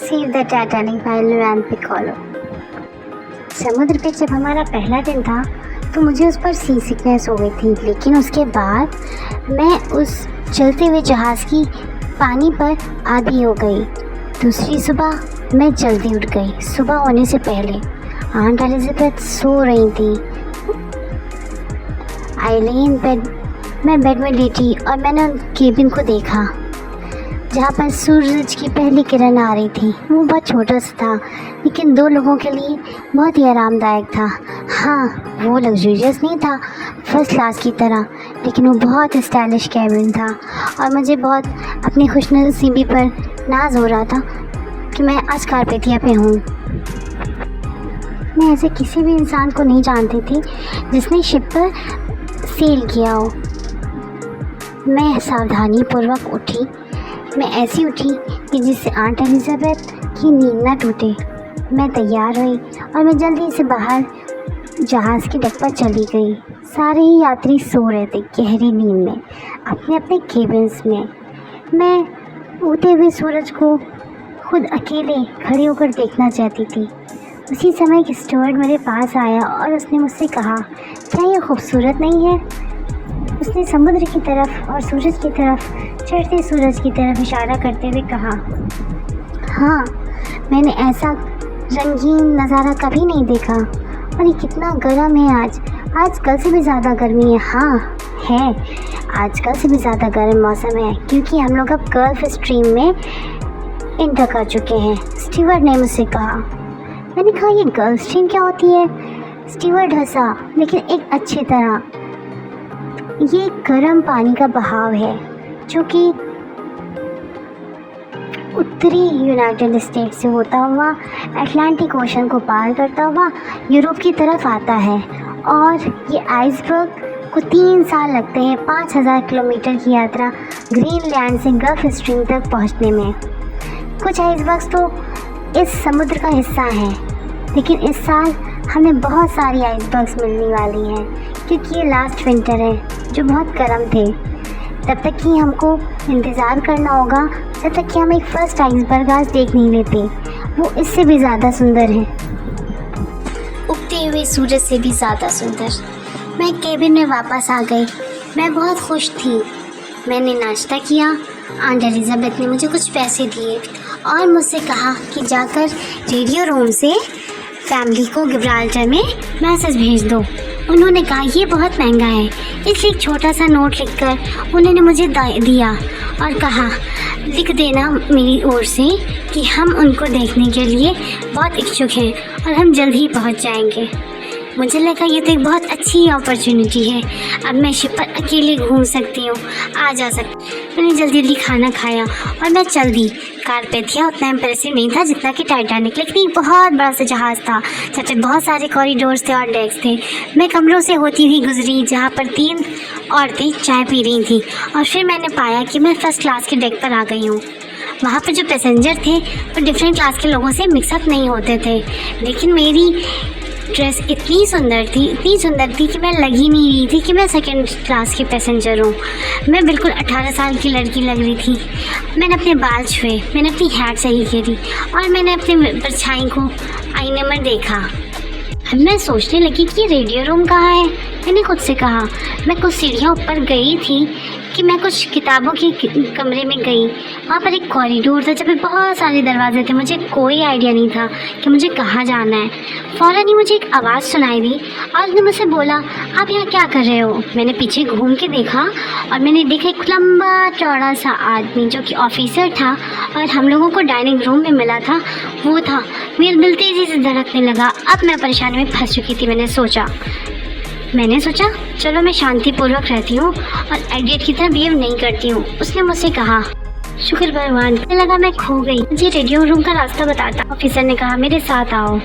Save the Titanic by Luan Piccolo। समुद्र पे जब हमारा पहला दिन था तो मुझे उस पर सी सिकनेस हो गई थी, लेकिन उसके बाद मैं उस चलते हुए जहाज़ की पानी पर आदी हो गई। दूसरी सुबह मैं जल्दी उठ गई। सुबह होने से पहले आंट एलिजाबेथ सो रही थी। आई ले इन बेड, मैं बेड में लेटी और मैंने उन केबिन को देखा जहाँ पर सूरज की पहली किरण आ रही थी। वो बहुत छोटा सा था, लेकिन 2 लोगों के लिए बहुत ही आरामदायक था। हाँ, वो लग्जूरियस नहीं था फर्स्ट क्लास की तरह, लेकिन वो बहुत स्टाइलिश कैबिन था और मुझे बहुत अपनी खुशनसीबी पर नाज हो रहा था कि मैं आज कारपेथिया पे हूँ। मैं ऐसे किसी भी इंसान को नहीं जानती थी जिसने शिप पर सेल किया हो। मैं सावधानीपूर्वक उठी। मैं ऐसी उठी कि जिससे आंट एलिजाबेथ की नींद न टूटे। मैं तैयार हुई और मैं जल्दी से बाहर जहाज़ की डेक पर चली गई। सारे ही यात्री सो रहे थे गहरी नींद में, अपने अपने केबिन्स में। मैं उगते हुए सूरज को खुद अकेले खड़े होकर देखना चाहती थी। उसी समय एक स्टुअर्ड मेरे पास आया और उसने मुझसे कहा, क्या ये खूबसूरत नहीं है? उसने समुद्र की तरफ और सूरज की तरफ, चढ़ते सूरज की तरफ इशारा करते हुए कहा। हाँ, मैंने ऐसा रंगीन नज़ारा कभी नहीं देखा। और ये कितना गर्म है आज कल से भी ज़्यादा गर्मी है। हाँ है, आज कल से भी ज़्यादा गर्म मौसम है, क्योंकि हम लोग अब गल्फ स्ट्रीम में इंटर कर चुके हैं, स्टीवर्ड ने मुझसे कहा। मैंने कहा, ये गल्फ स्ट्रीम क्या होती है? स्टीवर्ड हंसा, लेकिन एक अच्छी तरह। ये गर्म पानी का बहाव है जो कि उत्तरी यूनाइटेड स्टेट से होता हुआ अटलांटिक ओशन को पार करता हुआ यूरोप की तरफ आता है। और ये आइसबर्ग को 3 साल लगते हैं 5000 किलोमीटर की यात्रा ग्रीनलैंड से गल्फ स्ट्रीम तक पहुंचने में। कुछ आइसबर्ग्स तो इस समुद्र का हिस्सा हैं, लेकिन इस साल हमें बहुत सारी आइसबर्ग्स मिलने वाली हैं, क्योंकि ये लास्ट विंटर है जो बहुत गर्म थे। तब तक कि हमको इंतज़ार करना होगा जब तक कि हम एक फ़र्स्ट आइसबर्ग आज देख नहीं लेते। वो इससे भी ज़्यादा सुंदर है, उगते हुए सूरज से भी ज़्यादा सुंदर। मैं केबिन में वापस आ गई। मैं बहुत खुश थी। मैंने नाश्ता किया। आंट एलिजाबेथ ने मुझे कुछ पैसे दिए और मुझसे कहा कि जाकर रेडियो रूम से फैमिली को गिब्राल्टर में मैसेज भेज दो। उन्होंने कहा ये बहुत महंगा है, इसलिए एक छोटा सा नोट लिखकर उन्होंने मुझे दिया और कहा लिख देना मेरी ओर से कि हम उनको देखने के लिए बहुत इच्छुक हैं और हम जल्द ही पहुंच जाएंगे। मुझे लगा ये तो एक बहुत अच्छी अपॉर्चुनिटी है, अब मैं शिप पर अकेले घूम सकती हूँ, आ जा सकती। मैंने जल्दी खाना खाया और मैं चल दी। कारपेथिया उतना इम्प्रेसिव नहीं था जितना कि टाइटैनिक, लेकिन एक बहुत बड़ा सा जहाज़ था जहाँ बहुत सारे कॉरिडोर्स थे और डेक्स थे। मैं कमरों से होती हुई गुजरी जहाँ पर 3 औरतें चाय पी रही थी और फिर मैंने पाया कि मैं फ़र्स्ट क्लास के डेक पर आ गई हूँ। वहाँ पर जो पैसेंजर थे वो डिफरेंट क्लास के लोगों से मिक्सअप नहीं होते थे, लेकिन मेरी ड्रेस इतनी सुंदर थी कि मैं लग ही नहीं रही थी कि मैं सेकंड क्लास की पैसेंजर हूँ। मैं बिल्कुल 18 साल की लड़की लग रही थी। मैंने अपने बाल छुए, मैंने अपनी हैट सही करी और मैंने अपने परछाई को आईने में देखा। अब मैं सोचने लगी कि रेडियो रूम कहाँ है। मैंने खुद से कहा। मैं कुछ सीढ़ियाँ ऊपर गई थी कि मैं कुछ किताबों के कमरे में गई। वहाँ पर एक कॉरिडोर था जब बहुत सारे दरवाजे थे। मुझे कोई आइडिया नहीं था कि मुझे कहाँ जाना है। फ़ौरन ही मुझे एक आवाज़ सुनाई दी और उसने मुझसे बोला, आप यहाँ क्या कर रहे हो? मैंने पीछे घूम के देखा और मैंने देखा एक लंबा चौड़ा सा आदमी जो कि ऑफिसर था और हम लोगों को डाइनिंग रूम में मिला था, वो था। मेरा दिल तेज़ी से धड़कने लगा। अब मैं परेशानी में फंस चुकी थी। मैंने सोचा चलो मैं शांतिपूर्वक रहती हूँ और एडियट की तरह बिहेव नहीं करती हूँ। उसने मुझसे कहा, शुक्र भगवान। मुझे लगा मैं खो गई। मुझे रेडियो रूम का रास्ता बताता। ऑफिसर ने कहा, मेरे साथ आओ।